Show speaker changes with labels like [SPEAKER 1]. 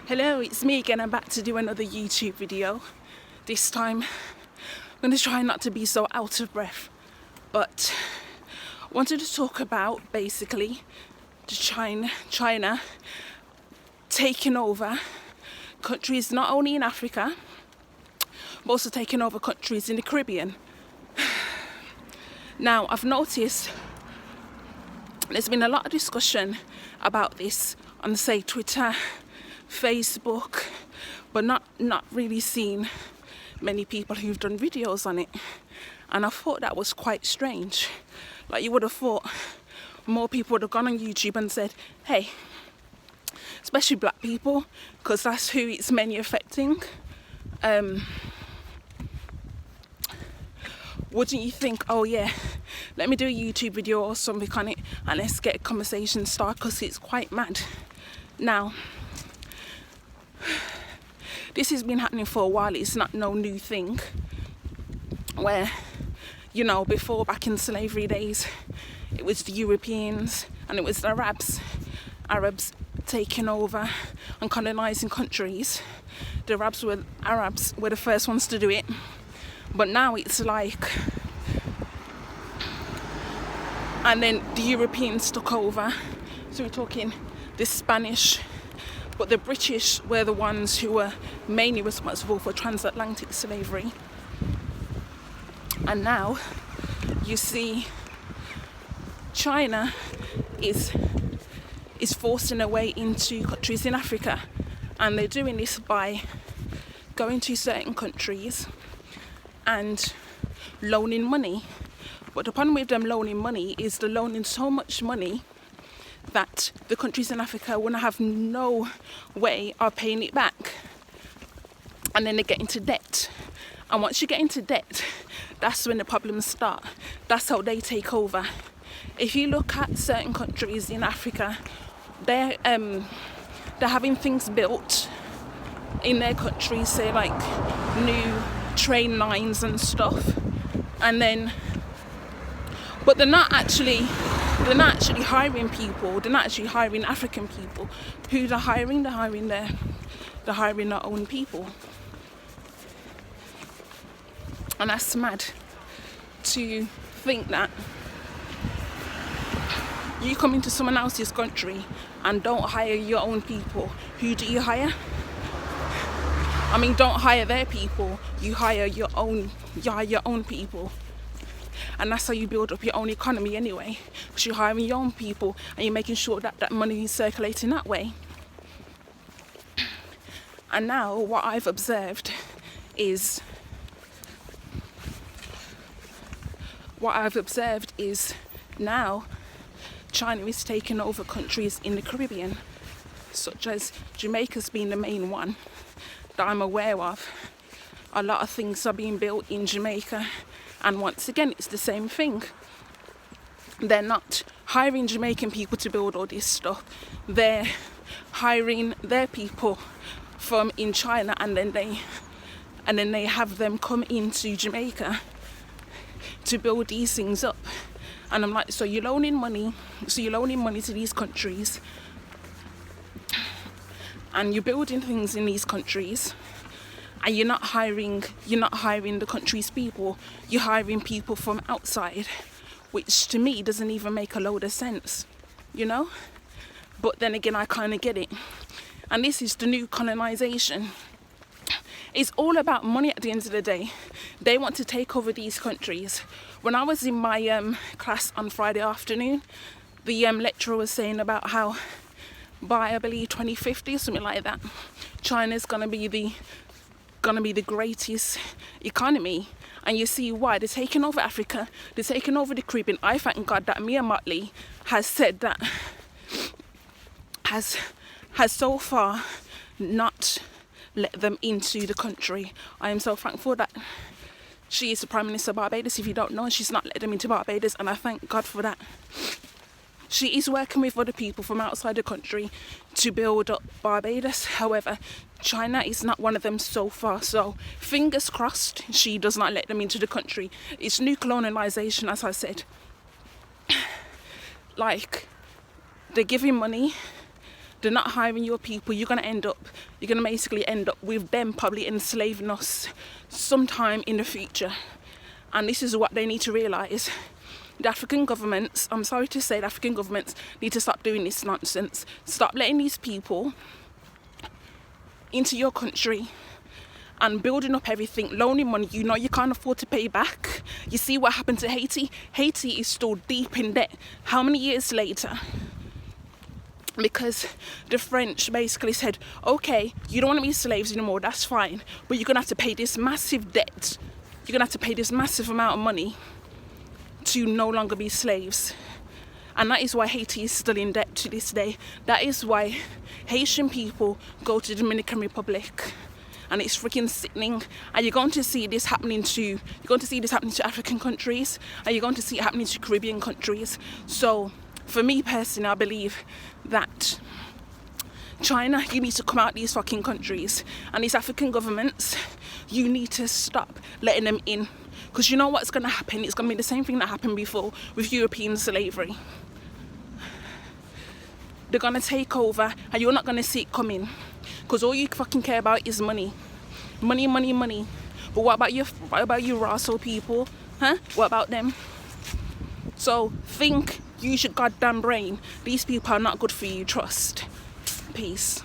[SPEAKER 1] Hello, it's me again. I'm back to do another YouTube video. This time I'm going to try not to be so out of breath, but I wanted to talk about basically China taking over countries not only in Africa but also taking over countries in the Caribbean. Now, I've noticed there's been a lot of discussion about this on, say, Twitter, Facebook, but not really seen many people who've done videos on it. And I thought that was quite strange. Like, you would have thought more people would have gone on YouTube and said, hey, especially black people, because that's who it's mainly affecting. Wouldn't you think, oh yeah, let me do a YouTube video or something on it and let's get a conversation started, because it's quite mad. Now, this has been happening for a while. It's not no new thing. Where, you know, before, back in slavery days, it was the Europeans and it was the Arabs taking over and colonizing countries. The Arabs were the first ones to do it. But now it's like, and then the Europeans took over. So we're talking the Spanish, but the British were the ones who were mainly responsible for transatlantic slavery. And now you see China is forcing their way into countries in Africa, and they're doing this by going to certain countries and loaning money. But the problem with them loaning money is they're loaning so much money that the countries in Africa will have no way of paying it back. And then they get into debt. And once you get into debt, that's when the problems start. That's how they take over. If you look at certain countries in Africa, they're having things built in their countries, say like new train lines and stuff, and then, but they're not actually hiring people. They're not actually hiring African people. Who they're hiring? They're hiring their own people. And that's mad to think that you come into someone else's country and don't hire your own people. Who do you hire? I mean, don't hire their people, you hire your own people. And that's how you build up your own economy anyway, because you're hiring your own people and you're making sure that that money is circulating that way. And now what I've observed is now China is taking over countries in the Caribbean, such as Jamaica's been the main one that I'm aware of. A lot of things are being built in Jamaica, and once again it's the same thing. They're not hiring Jamaican people to build all this stuff. They're hiring their people from in China, and then they have them come into Jamaica to build these things up. And I'm like, so you're loaning money to these countries, and you're building things in these countries, and you're not hiring the country's people. You're hiring people from outside, which to me doesn't even make a load of sense, you know. But then again, I kind of get it. And this is the new colonization. It's all about money at the end of the day. They want to take over these countries. When I was in my class on Friday afternoon, the lecturer was saying about how by, I believe, 2050 or something like that, China's gonna be the greatest economy. And you see why. They're taking over Africa, they're taking over the Caribbean. I thank God that Mia Motley has said that, has so far not let them into the country. I am so thankful that she is the Prime Minister of Barbados. If you don't know, she's not let them into Barbados, and I thank God for that. She is working with other people from outside the country to build up Barbados. However, China is not one of them so far. So fingers crossed she does not let them into the country. It's new colonization, as I said. Like, they're giving money They're not hiring your people. You're gonna basically end up with them probably enslaving us sometime in the future. And this is what they need to realise. The African governments, I'm sorry to say, the African governments need to stop doing this nonsense. Stop letting these people into your country and building up everything, loaning money you know you can't afford to pay back. You see what happened to Haiti? Haiti is still deep in debt. How many years later? Because the French basically said, okay, you don't want to be slaves anymore, that's fine, but you're gonna have to pay this massive debt. You're gonna have to pay this massive amount of money to no longer be slaves. And that is why Haiti is still in debt to this day. That is why Haitian people go to the Dominican Republic, and it's freaking sickening. And you're going to see this happening to African countries, and you're going to see it happening to Caribbean countries. So for me personally, I believe that China, you need to come out these fucking countries, and these African governments, you need to stop letting them in. Because you know what's going to happen? It's going to be the same thing that happened before with European slavery. They're going to take over, and you're not going to see it coming. Because all you fucking care about is money. Money, money, money. But what about you Russell people? Huh? What about them? So think, use your goddamn brain. These people are not good for you, trust. Peace.